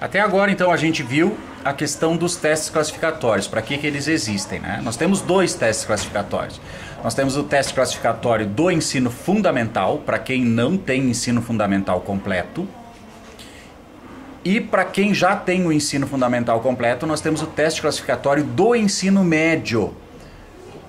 Até agora, então, a gente viu a questão dos testes classificatórios, para que eles existem, né? Nós temos dois testes classificatórios. Nós temos o teste classificatório do ensino fundamental, para quem não tem ensino fundamental completo. E para quem já tem o ensino fundamental completo, nós temos o teste classificatório do ensino médio.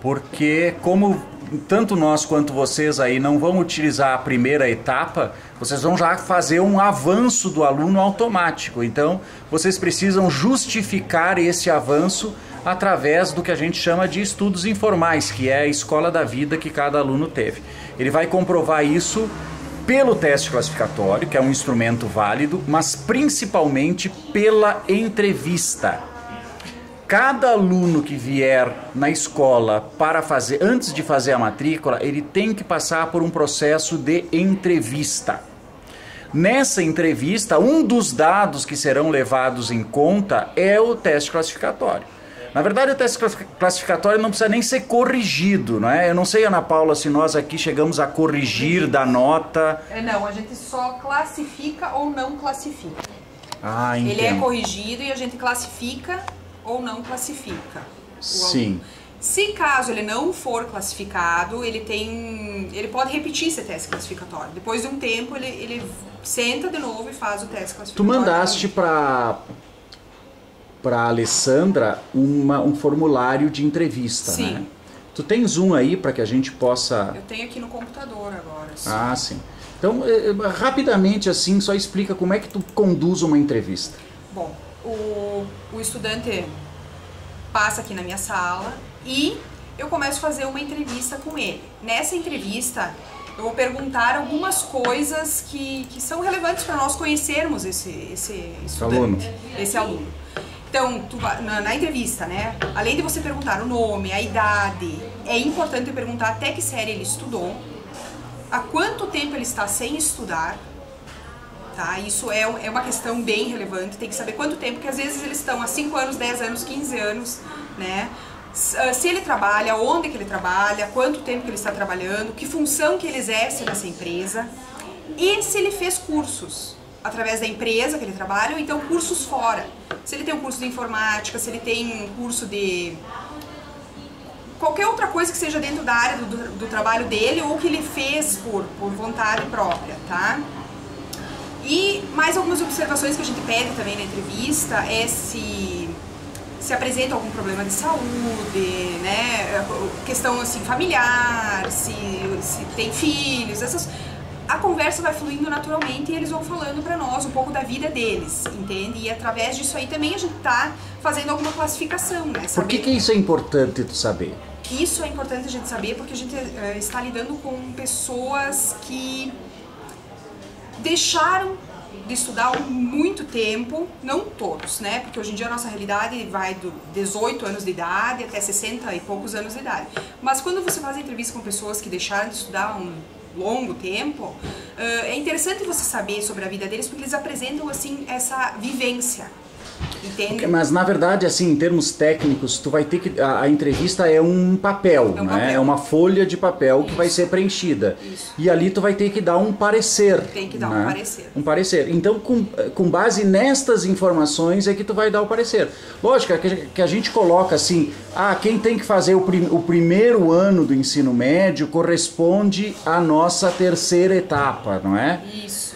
Porque como tanto nós quanto vocês aí não vão utilizar a primeira etapa, vocês vão já fazer um avanço do aluno automático. Então, vocês precisam justificar esse avanço através do que a gente chama de estudos informais, que é a escola da vida que cada aluno teve. Ele vai comprovar isso pelo teste classificatório, que é um instrumento válido, mas principalmente pela entrevista. Cada aluno que vier na escola para fazer, antes de fazer a matrícula, ele tem que passar por um processo de entrevista. Nessa entrevista, um dos dados que serão levados em conta é o teste classificatório. Na verdade, o teste classificatório não precisa nem ser corrigido, não é? Eu não sei, Ana Paula, se nós aqui chegamos a corrigir da nota. Não, a gente só classifica ou não classifica. Ah, entendo. Ele é corrigido e a gente classifica ou não classifica. Sim. Se caso ele não for classificado, ele pode repetir esse teste classificatório. Depois de um tempo, ele senta de novo e faz o teste classificatório. Tu mandaste para a Alessandra um formulário de entrevista, sim, né? Tu tens um aí para que a gente possa... Eu tenho aqui no computador agora. Sim. Ah, sim. Então, rapidamente assim, só explica como é que tu conduz uma entrevista. Bom, o estudante passa aqui na minha sala e eu começo a fazer uma entrevista com ele. Nessa entrevista, eu vou perguntar algumas coisas que são relevantes para nós conhecermos esse estudante, esse aluno. Então, na entrevista, né, além de você perguntar o nome, a idade, é importante perguntar até que série ele estudou, há quanto tempo ele está sem estudar, tá? Isso é uma questão bem relevante, tem que saber quanto tempo, porque às vezes eles estão há 5 anos, 10 anos, 15 anos, né? Se ele trabalha, onde que ele trabalha, quanto tempo que ele está trabalhando, que função que ele exerce nessa empresa e se ele fez cursos através da empresa que ele trabalha ou então cursos fora. Se ele tem um curso de informática, se ele tem um curso de qualquer outra coisa que seja dentro da área do trabalho dele ou que ele fez por vontade própria, tá? E mais algumas observações que a gente pede também na entrevista é se apresenta algum problema de saúde, né? Questão assim familiar, se tem filhos, a conversa vai fluindo naturalmente e eles vão falando para nós um pouco da vida deles, entende? E através disso aí também a gente tá fazendo alguma classificação, né? Por que isso é importante tu saber? Isso é importante a gente saber porque a gente está lidando com pessoas que deixaram de estudar há muito tempo, não todos, né? Porque hoje em dia a nossa realidade vai do 18 anos de idade até 60 e poucos anos de idade. Mas quando você faz entrevista com pessoas que deixaram de estudar há um longo tempo, é interessante você saber sobre a vida deles porque eles apresentam assim essa vivência. Entende? Mas na verdade, assim, em termos técnicos, tu vai ter que... A entrevista é um papel, né? É uma folha de papel que vai ser preenchida. Isso. E ali tu vai ter que dar um parecer. Tem que dar né? um parecer. Um parecer. Então, com base nestas informações é que tu vai dar o parecer. Lógico que a gente coloca assim, quem tem que fazer o primeiro ano do ensino médio corresponde à nossa terceira etapa, não é? Isso.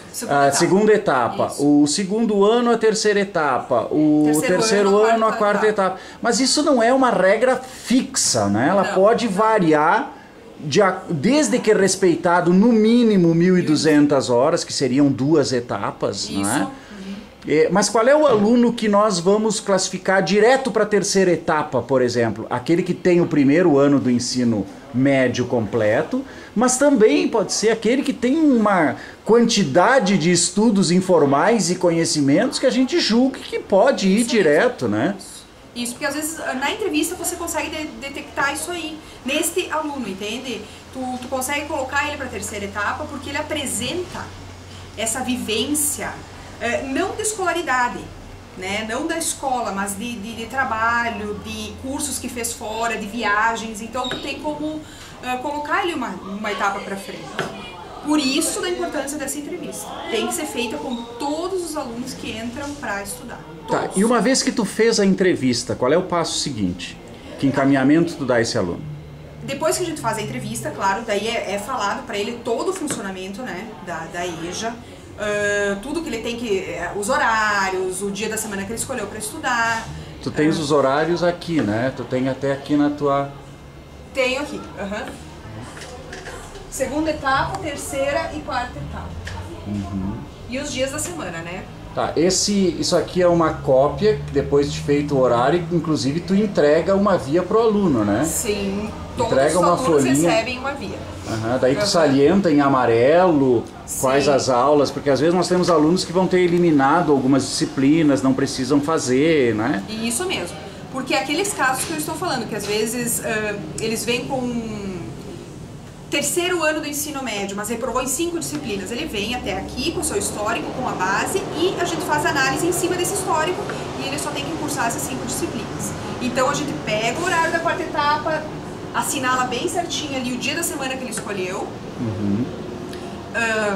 Segunda etapa, isso. O segundo ano a terceira etapa, o terceiro ano a quarta etapa. Mas isso não é uma regra fixa, né? Ela pode variar desde que respeitado no mínimo 1.200 horas, que seriam 2 etapas, isso. Não é? Mas qual é o aluno que nós vamos classificar direto para a terceira etapa, por exemplo? Aquele que tem o primeiro ano do ensino médio completo, mas também pode ser aquele que tem uma quantidade de estudos informais e conhecimentos que a gente julgue que pode ir direto, né? Isso, porque às vezes na entrevista você consegue detectar isso aí, neste aluno, entende? Tu consegue colocar ele para a terceira etapa porque ele apresenta essa vivência, não de escolaridade, né? Não da escola, mas de trabalho, de cursos que fez fora, de viagens, então tu tem como colocar ele uma etapa para frente. Por isso da importância dessa entrevista. Tem que ser feita com todos os alunos que entram para estudar. Tá, e uma vez que tu fez a entrevista, qual é o passo seguinte? Que encaminhamento tu dá a esse aluno? Depois que a gente faz a entrevista, claro, daí é falado para ele todo o funcionamento, né, da EJA, tudo que ele tem que... os horários, o dia da semana que ele escolheu para estudar. Tu tens os horários aqui, né? Tu tem até aqui na tua... Tenho aqui, Segunda etapa, terceira e quarta etapa. E os dias da semana, né? Tá, isso aqui é uma cópia, depois de feito o horário, inclusive tu entrega uma via pro aluno, né? Sim, todos entrega os uma alunos folhinha, recebem uma via. Daí tu salienta em amarelo quais Sim. as aulas, porque às vezes nós temos alunos que vão ter eliminado algumas disciplinas, não precisam fazer, né? E isso mesmo, porque aqueles casos que eu estou falando, que às vezes eles vêm com terceiro ano do ensino médio, mas reprovou em 5 disciplinas. Ele vem até aqui com o seu histórico, com a base, e a gente faz análise em cima desse histórico e ele só tem que cursar essas 5 disciplinas. Então a gente pega o horário da quarta etapa, assinala bem certinho ali o dia da semana que ele escolheu,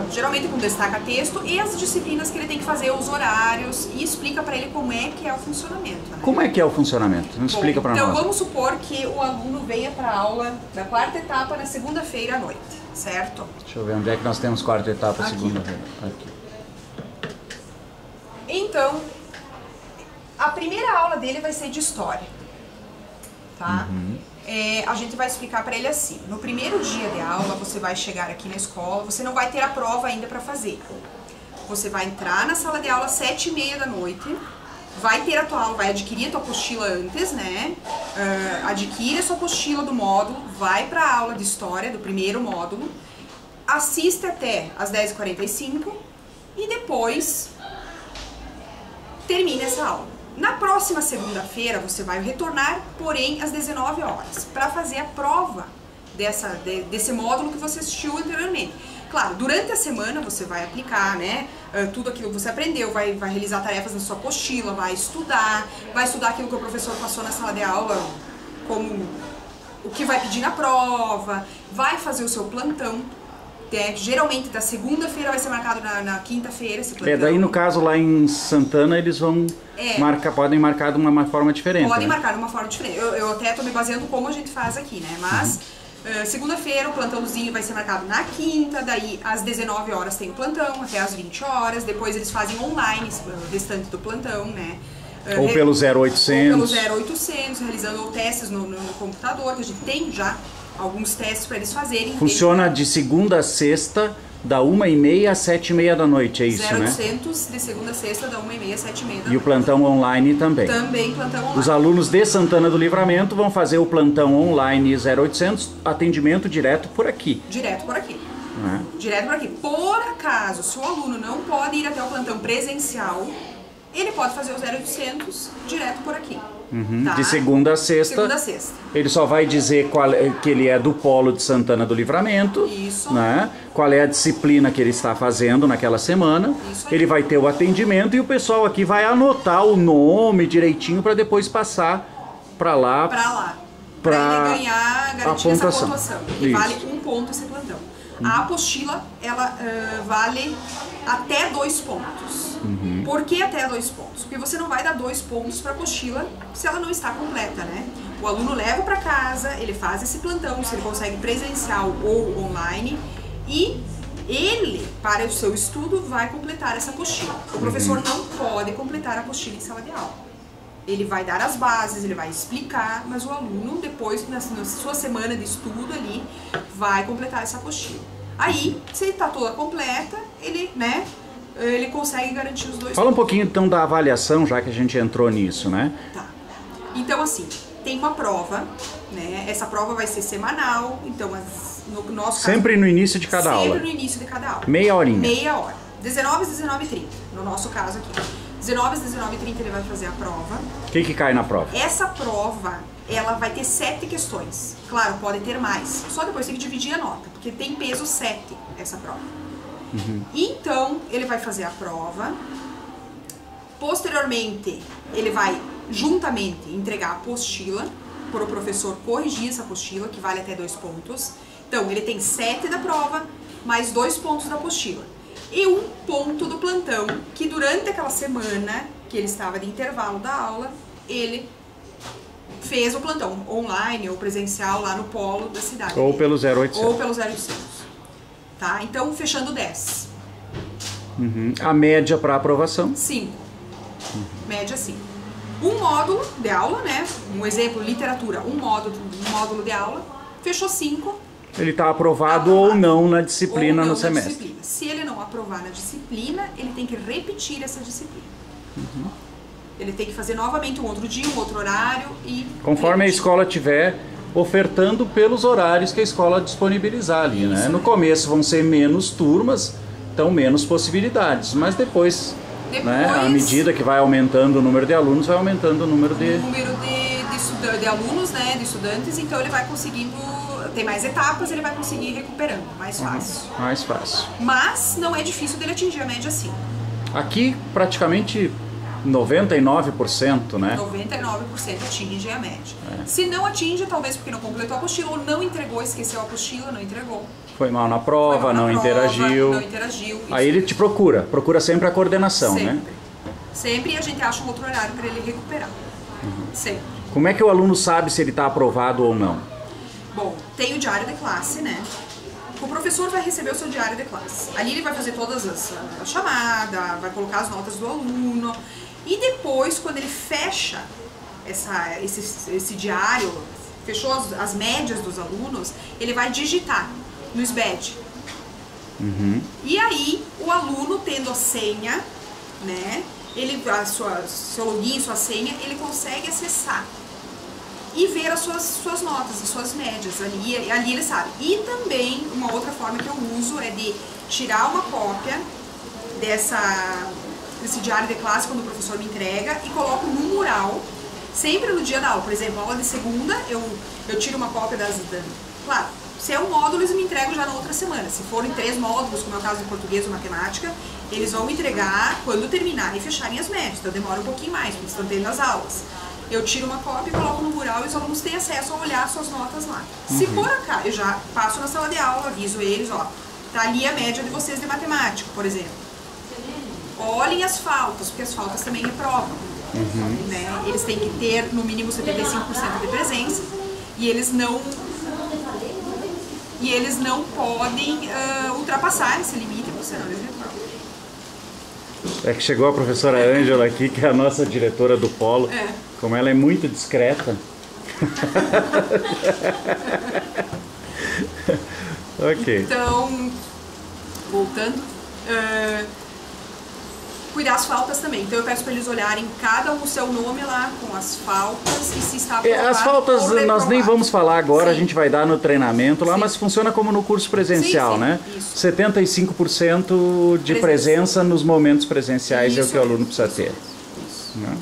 geralmente com destaca-texto, e as disciplinas que ele tem que fazer, os horários, e explica para ele como é que é o funcionamento. Né? Como é que é o funcionamento? Não explica para nós. Então vamos supor que o aluno venha para a aula da quarta etapa na segunda-feira à noite, certo? Deixa eu ver onde é que nós temos quarta etapa, Aqui. segunda-feira. Aqui. Então, a primeira aula dele vai ser de história, tá? A gente vai explicar para ele assim: no primeiro dia de aula, você vai chegar aqui na escola, você não vai ter a prova ainda para fazer. Você vai entrar na sala de aula às 7h30 da noite, vai ter a tua aula, vai adquirir a tua apostila antes, né? Adquire a sua apostila do módulo, vai para a aula de história do primeiro módulo, assiste até às 10h45 e depois termina essa aula. Na próxima segunda-feira você vai retornar, porém às 19 horas, para fazer a prova desse módulo que você assistiu anteriormente. Claro, durante a semana você vai aplicar, né, tudo aquilo que você aprendeu, vai realizar tarefas na sua apostila, vai estudar aquilo que o professor passou na sala de aula, como o que vai pedir na prova, vai fazer o seu plantão. Geralmente da segunda-feira vai ser marcado na quinta-feira esse plantão. Daí no caso lá em Santana eles vão podem marcar de uma forma diferente. Podem né? marcar de uma forma diferente. Eu até estou me baseando como a gente faz aqui, né? Mas segunda-feira o plantãozinho vai ser marcado na quinta, daí às 19 horas tem o plantão, até às 20 horas. Depois eles fazem online o restante do plantão, né? Ou pelo 0800. Ou pelo 0800, realizando testes no computador, que a gente tem já alguns testes para eles fazerem. Funciona de segunda a sexta, da 1h30 às 7h30 da noite, é isso, 0800 de segunda a sexta, da 1h30 às 7h30 da noite. E o plantão online também. Também plantão online. Os alunos de Santana do Livramento vão fazer o plantão online 0800, atendimento direto por aqui. Direto por aqui. Direto por aqui. Por acaso, se o aluno não pode ir até o plantão presencial, ele pode fazer o 0800 direto por aqui. Tá? De segunda a sexta. Segunda a sexta. Ele só vai dizer que ele é do Polo de Santana do Livramento. Isso. Né? Qual é a disciplina que ele está fazendo naquela semana. Isso aí. Ele vai ter o atendimento e o pessoal aqui vai anotar o nome direitinho para depois passar para lá. Para ele garantir essa pontuação. Que Isso. vale 1 ponto esse plantão. A apostila, ela vale até 2 pontos. Por que até 2 pontos? Porque você não vai dar 2 pontos para a apostila se ela não está completa, né? O aluno leva para casa, ele faz esse plantão, se ele consegue presencial ou online, e ele, para o seu estudo, vai completar essa apostila. O professor não pode completar a apostila em sala de aula. Ele vai dar as bases, ele vai explicar, mas o aluno, depois, na sua semana de estudo ali, vai completar essa apostila. Aí, se está toda completa, ele consegue garantir os 2 pontos. Fala um pouquinho então da avaliação, já que a gente entrou nisso, né? Tá. Então, assim, tem uma prova, né? Essa prova vai ser semanal, então, no nosso caso... Sempre no início de cada aula? Sempre no início de cada aula. Meia horinha? Meia hora. 19 às 19h30, no nosso caso aqui. 19 às 19h30 ele vai fazer a prova. O que cai na prova? Essa prova, ela vai ter 7 questões. Claro, pode ter mais. Só depois tem que dividir a nota, porque tem peso 7 essa prova. Então, ele vai fazer a prova. Posteriormente, ele vai juntamente entregar a apostila para o professor corrigir essa apostila, que vale até 2 pontos. Então, ele tem 7 da prova mais 2 pontos da apostila. E 1 ponto do plantão, que durante aquela semana que ele estava de intervalo da aula, ele fez o plantão online ou presencial lá no polo da cidade. Ou pelo 0800. Ou pelo 0800. Tá? Então, fechando 10. A média para aprovação? 5. Média 5. Um módulo de aula, né? Um exemplo, literatura. Um módulo de aula. Fechou 5. Ele está aprovado ou não na disciplina no semestre. Disciplina. Se ele não aprovar na disciplina, ele tem que repetir essa disciplina. Ele tem que fazer novamente um outro dia, um outro horário e... Conforme a escola tiver ofertando pelos horários que a escola disponibilizar ali, né? No começo vão ser menos turmas, então menos possibilidades, mas depois, né, à medida que vai aumentando o número de alunos, vai aumentando o número de alunos, né, de estudantes, então ele vai conseguindo, tem mais etapas, ele vai conseguir ir recuperando, mais fácil. Mais fácil. Mas não é difícil dele atingir a média 5. Aqui praticamente 99%, né? 99% atinge a média. Se não atinge, talvez porque não completou a apostila ou não entregou, esqueceu a apostila, não entregou. Foi mal na prova, não interagiu. Aí ele te procura sempre a coordenação, sempre, né? Sempre, e a gente acha um outro horário para ele recuperar. Sempre. Como é que o aluno sabe se ele está aprovado ou não? Bom, tem o diário de classe, né? O professor vai receber o seu diário de classe. Ali ele vai fazer todas as chamadas, vai colocar as notas do aluno. E depois, quando ele fecha esse diário, fechou as médias dos alunos, ele vai digitar no SBED. E aí, o aluno tendo a senha, né? Seu login, sua senha, ele consegue acessar e ver as suas notas, as suas médias. Ali ele sabe. E também, uma outra forma que eu uso é de tirar uma cópia desse diário de classe quando o professor me entrega e coloco no mural, sempre no dia da aula. Por exemplo, aula de segunda, eu tiro uma cópia Claro, se é um módulo, eles me entregam já na outra semana. Se forem 3 módulos, como é o caso de português ou matemática, eles vão me entregar quando terminar e fecharem as médias. Então demora um pouquinho mais, porque estão tendo as aulas. Eu tiro uma cópia e coloco no mural e os alunos têm acesso a olhar suas notas lá. Se for cá, eu já passo na sala de aula, aviso eles, ó, tá ali a média de vocês de matemática, por exemplo. Olhem as faltas, porque as faltas também reprovam. Né? Eles têm que ter no mínimo 75% de presença e eles não podem ultrapassar esse limite, porque senão eles reprovam. É que chegou a professora Ângela aqui, que é a nossa diretora do polo. Como ela é muito discreta. Ok. Então, voltando, cuidar as faltas também. Então eu peço para eles olharem cada o seu nome lá com as faltas e se está aprovado. As faltas nós nem vamos falar agora, a gente vai dar no treinamento lá, mas funciona como no curso presencial, né? Isso. 75% de presença nos momentos presenciais é o que o aluno precisa ter. Né?